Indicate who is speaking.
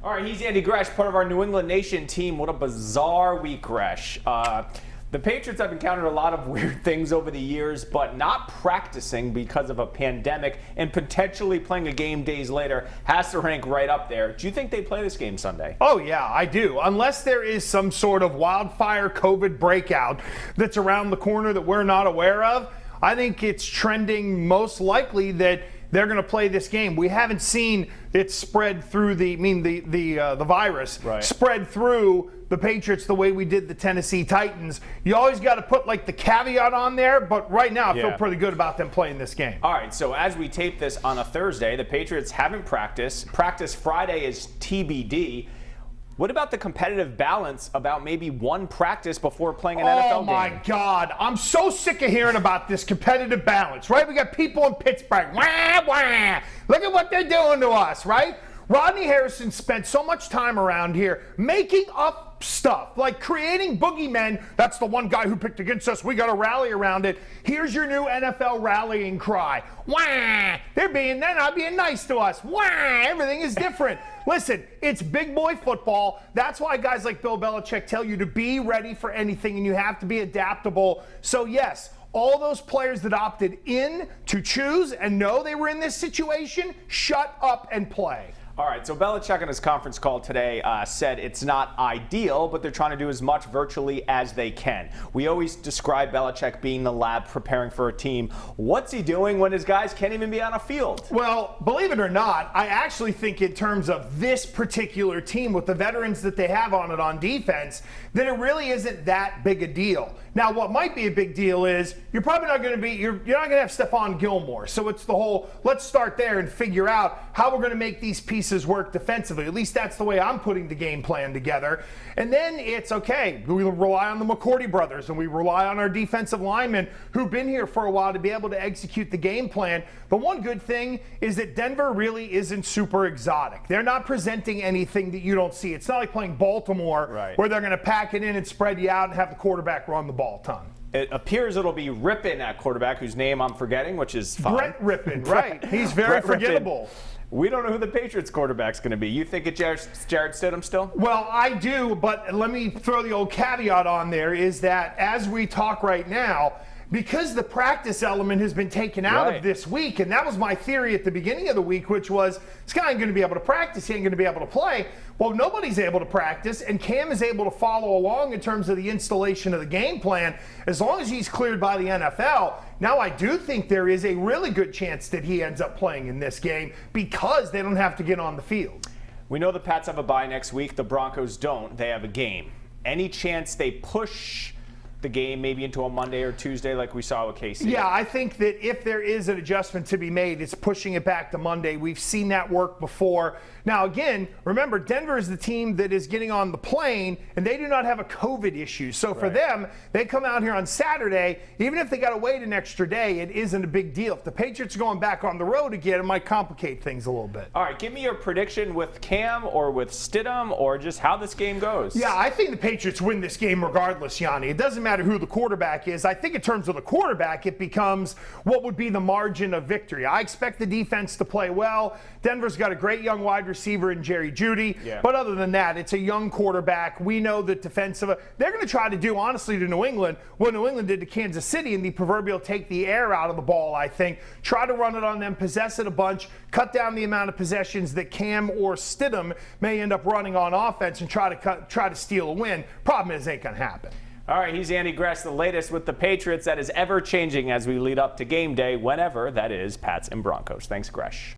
Speaker 1: All right, he's Andy Gresh, part of our New England Nation team. What a bizarre week, Gresh. The Patriots have encountered a lot of weird things over the years, but not practicing because of a pandemic and potentially playing a game days later has to rank right up there. Do you think they play this game Sunday?
Speaker 2: Oh, yeah, I do. Unless there is some sort of wildfire COVID breakout that's around the corner that we're not aware of, I think it's trending most likely that they're going to play this game. We haven't seen it spread through the virus spread through the Patriots the way we did the Tennessee Titans. You always got to put like the caveat on there, but right now I feel pretty good about them playing this game.
Speaker 1: All right, so as we tape this on a Thursday, the Patriots haven't practiced. Practice Friday is TBD. What about the competitive balance about maybe one practice before playing an NFL game?
Speaker 2: Oh, my God. I'm so sick of hearing about this competitive balance, right? We got people in Pittsburgh. Wah, wah. Look at what they're doing to us, right? Rodney Harrison spent so much time around here making up stuff, like creating boogeymen. That's the one guy who picked against us. We got to rally around it. Here's your new NFL rallying cry. Wah! They're not being nice to us. Wah! Everything is different. Listen, it's big boy football. That's why guys like Bill Belichick tell you to be ready for anything, and you have to be adaptable. So yes, all those players that opted in to choose and know they were in this situation, shut up and play.
Speaker 1: All right, so Belichick on his conference call today said it's not ideal, but they're trying to do as much virtually as they can. We always describe Belichick being the lab preparing for a team. What's he doing when his guys can't even be on a field?
Speaker 2: Well, believe it or not, I actually think in terms of this particular team with the veterans that they have on it on defense, that it really isn't that big a deal. Now, what might be a big deal is you're probably not going to you're not going to have Stephon Gilmore. So it's the whole, let's start there and figure out how we're going to make these pieces work defensively. At least that's the way I'm putting the game plan together. And then it's okay. We rely on the McCourty brothers and we rely on our defensive linemen who've been here for a while to be able to execute the game plan. The one good thing is that Denver really isn't super exotic. They're not presenting anything that you don't see. It's not like playing Baltimore where they're going to pack it in and spread you out and have the quarterback run the ball a ton.
Speaker 1: It appears it'll be Rippin at quarterback, whose name I'm forgetting, which is fine.
Speaker 2: Brett Rippin, right. He's very forgettable.
Speaker 1: We don't know who the Patriots quarterback's going to be. You think it's Jarrett Stidham still?
Speaker 2: Well, I do, but let me throw the old caveat on there is that as we talk right now, because the practice element has been taken out of this week, and that was my theory at the beginning of the week, which was this guy ain't going to be able to practice, he ain't going to be able to play. Well, nobody's able to practice, and Cam is able to follow along in terms of the installation of the game plan as long as he's cleared by the NFL. Now, I do think there is a really good chance that he ends up playing in this game because they don't have to get on the field.
Speaker 1: We know the Pats have a bye next week. The Broncos don't. They have a game. Any chance they push the game maybe into a Monday or Tuesday like we saw with KC?
Speaker 2: Yeah, I think that if there is an adjustment to be made, it's pushing it back to Monday. We've seen that work before. Now, again, remember, Denver is the team that is getting on the plane, and they do not have a COVID issue. So for them, they come out here on Saturday. Even if they got to wait an extra day, it isn't a big deal. If the Patriots are going back on the road again, it might complicate things a little bit.
Speaker 1: All right, give me your prediction with Cam or with Stidham or just how this game goes.
Speaker 2: Yeah, I think the Patriots win this game regardless, Yianni. It doesn't matter who the quarterback is. I think in terms of the quarterback, it becomes what would be the margin of victory. I expect the defense to play well. Denver's got a great young wide receiver in Jerry Jeudy. But other than that, it's a young quarterback. We know that defensive, they're going to try to do, honestly, to New England what New England did to Kansas City in the proverbial take the air out of the ball, I think. Try to run it on them, possess it a bunch, cut down the amount of possessions that Cam or Stidham may end up running on offense and try to steal a win. Problem is, it ain't going to happen.
Speaker 1: All right, he's Andy Gresh, the latest with the Patriots that is ever changing as we lead up to game day, whenever that is, Pats and Broncos. Thanks, Gresh.